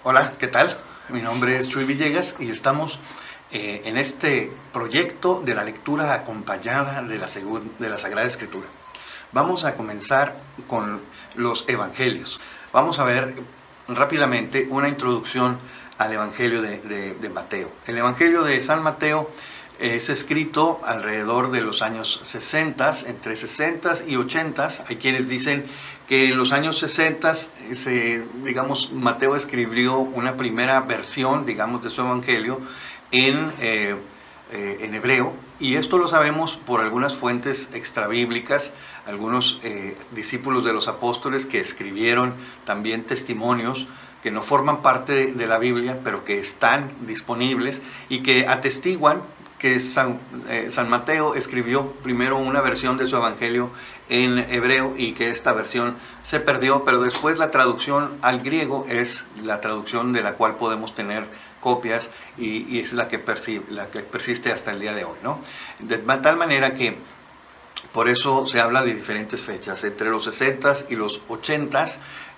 Hola, ¿qué tal? Mi nombre es Chuy Villegas y estamos en este proyecto de la lectura acompañada de la Sagrada Escritura. Vamos a comenzar con los Evangelios. Vamos a ver rápidamente una introducción al Evangelio de Mateo. El Evangelio de San Mateo es escrito alrededor de los años 60, entre 60 y 80. Hay quienes dicen que en los años 60, Mateo escribió una primera versión, de su Evangelio en hebreo, y esto lo sabemos por algunas fuentes extrabíblicas, algunos discípulos de los apóstoles que escribieron también testimonios que no forman parte de la Biblia, pero que están disponibles y que atestiguan que San Mateo escribió primero una versión de su evangelio en hebreo y que esta versión se perdió, pero después la traducción al griego es la traducción de la cual podemos tener copias y es la que persiste hasta el día de hoy, ¿no? De tal manera que por eso se habla de diferentes fechas, entre los 60 y los 80,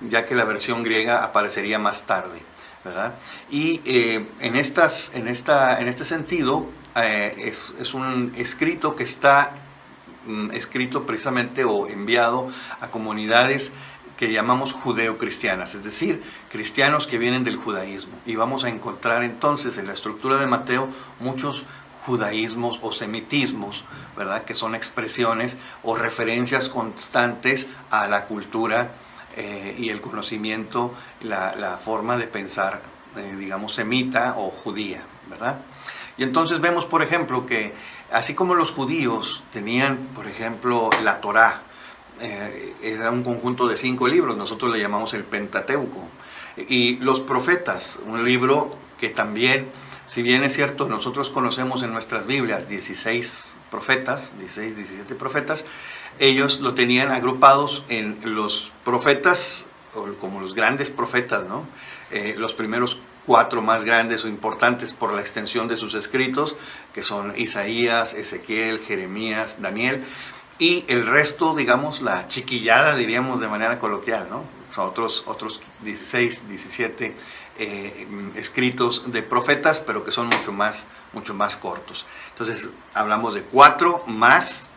ya que la versión griega aparecería más tarde, ¿verdad? Y en este sentido, es un escrito que está escrito precisamente o enviado a comunidades que llamamos judeocristianas, es decir, cristianos que vienen del judaísmo. Y vamos a encontrar entonces en la estructura de Mateo muchos judaísmos o semitismos, ¿verdad?, que son expresiones o referencias constantes a la cultura y el conocimiento, la forma de pensar, semita o judía, ¿verdad? Y entonces vemos, por ejemplo, que así como los judíos tenían, por ejemplo, la Torá, era un conjunto de 5 libros, nosotros le llamamos el Pentateuco, y los profetas, un libro que también, si bien es cierto, nosotros conocemos en nuestras Biblias 16 profetas, 16, 17 profetas, ellos lo tenían agrupados en los profetas, como los grandes profetas, ¿no? Los primeros 4 más grandes o importantes por la extensión de sus escritos, que son Isaías, Ezequiel, Jeremías, Daniel, y el resto, digamos, la chiquillada, diríamos de manera coloquial, ¿no? Son otros 16, 17 escritos de profetas, pero que son mucho más cortos. Entonces, hablamos de 4 más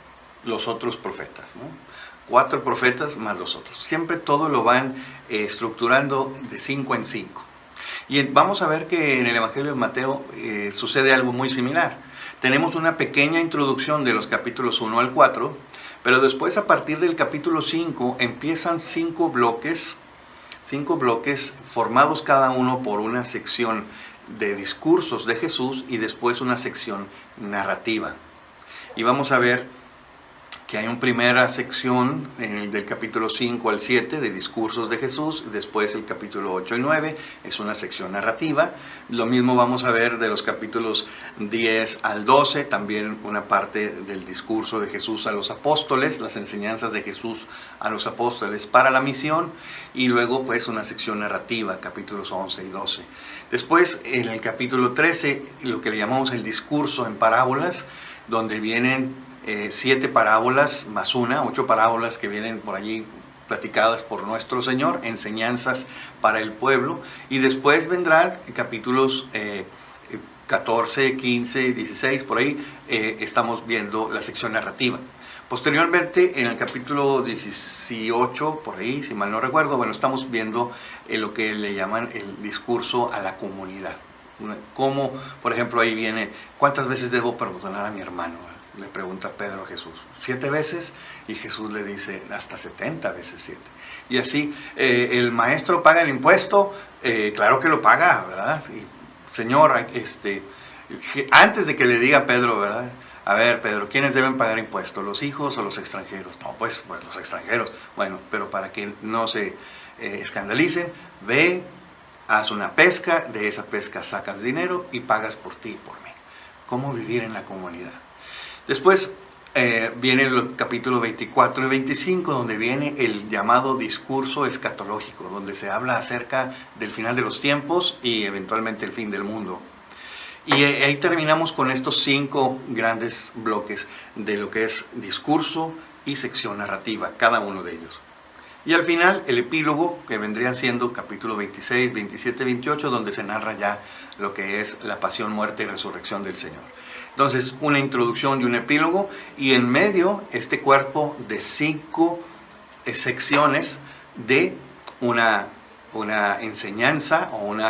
los otros profetas, ¿no? 4 profetas más los otros. Siempre todo lo van estructurando de 5 en 5. Y vamos a ver que en el Evangelio de Mateo sucede algo muy similar. Tenemos una pequeña introducción de los capítulos 1 al 4, pero después a partir del capítulo 5 empiezan 5 bloques formados cada uno por una sección de discursos de Jesús y después una sección narrativa. Y vamos a ver que hay una primera sección del capítulo 5 al 7 de discursos de Jesús, después el capítulo 8 y 9 es una sección narrativa. Lo mismo vamos a ver de los capítulos 10 al 12, también una parte del discurso de Jesús a los apóstoles, las enseñanzas de Jesús a los apóstoles para la misión, y luego pues una sección narrativa, capítulos 11 y 12. Después en el capítulo 13, lo que le llamamos el discurso en parábolas, donde vienen 7 parábolas más 8 parábolas que vienen por allí platicadas por nuestro Señor, enseñanzas para el pueblo, y después vendrán capítulos 14, 15, 16, por ahí estamos viendo la sección narrativa. Posteriormente, en el capítulo 18, por ahí, si mal no recuerdo, estamos viendo lo que le llaman el discurso a la comunidad. Como, por ejemplo, ahí viene, ¿cuántas veces debo perdonar a mi hermano?, le pregunta Pedro a Jesús. 7 veces, y Jesús le dice hasta 70 veces 7. Y así, el maestro paga el impuesto, claro que lo paga, ¿verdad? Y, Señor, antes de que le diga a Pedro, ¿verdad? A ver, Pedro, ¿quiénes deben pagar impuestos? ¿Los hijos o los extranjeros? No, pues los extranjeros. Bueno, pero para que no se escandalicen, ve, haz una pesca, de esa pesca sacas dinero y pagas por ti y por mí. ¿Cómo vivir en la comunidad? Después viene el capítulo 24 y 25, donde viene el llamado discurso escatológico, donde se habla acerca del final de los tiempos y eventualmente el fin del mundo. Y ahí terminamos con estos 5 grandes bloques de lo que es discurso y sección narrativa, cada uno de ellos. Y al final el epílogo, que vendrían siendo capítulo 26, 27, 28, donde se narra ya lo que es la pasión, muerte y resurrección del Señor. Entonces, una introducción y un epílogo, y en medio este cuerpo de 5 secciones de una enseñanza o un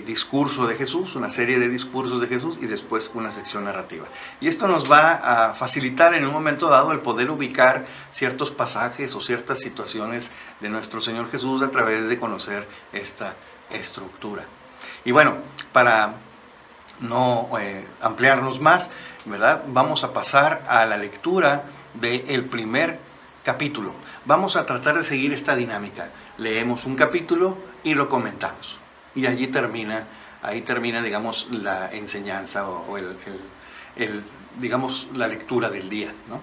discurso de Jesús, una serie de discursos de Jesús, y después una sección narrativa. Y esto nos va a facilitar en un momento dado el poder ubicar ciertos pasajes o ciertas situaciones de nuestro Señor Jesús a través de conocer esta estructura. Y bueno, para no ampliarnos más, ¿verdad?, vamos a pasar a la lectura del primer capítulo. Vamos a tratar de seguir esta dinámica. Leemos un capítulo y lo comentamos. Y allí termina, digamos, la enseñanza o digamos, la lectura del día, ¿no?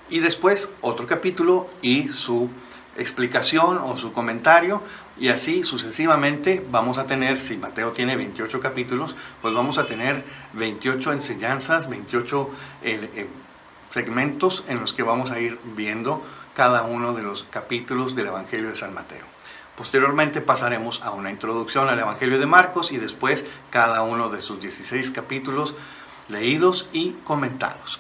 Y después otro capítulo y su explicación o su comentario, y así sucesivamente vamos a tener, si Mateo tiene 28 capítulos, pues vamos a tener 28 enseñanzas, 28 segmentos en los que vamos a ir viendo cada uno de los capítulos del Evangelio de San Mateo. Posteriormente pasaremos a una introducción al Evangelio de Marcos y después cada uno de sus 16 capítulos leídos y comentados.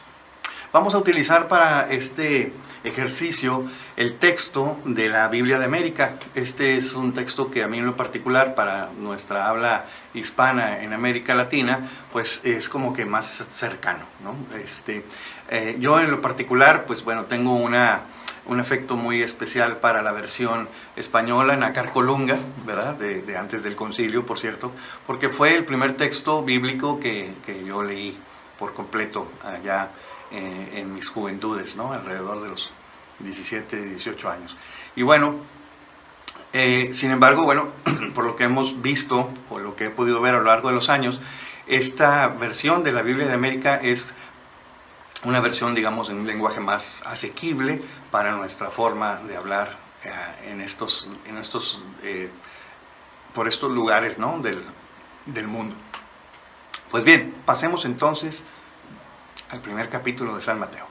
Vamos a utilizar para este ejercicio el texto de la Biblia de América. Este es un texto que a mí en lo particular, para nuestra habla hispana en América Latina, pues es como que más cercano, ¿no? Yo en lo particular, pues bueno, tengo un afecto muy especial para la versión española, Nácar Colunga, ¿verdad?, de antes del concilio, por cierto, porque fue el primer texto bíblico que yo leí por completo allá en mis juventudes, ¿no?, alrededor de los 17, 18 años. Y bueno, sin embargo, bueno, por lo que hemos visto, o lo que he podido ver a lo largo de los años, esta versión de la Biblia de América es una versión, digamos, en un lenguaje más asequible para nuestra forma de hablar por estos lugares, ¿no?, del mundo. Pues bien, pasemos entonces al primer capítulo de San Mateo.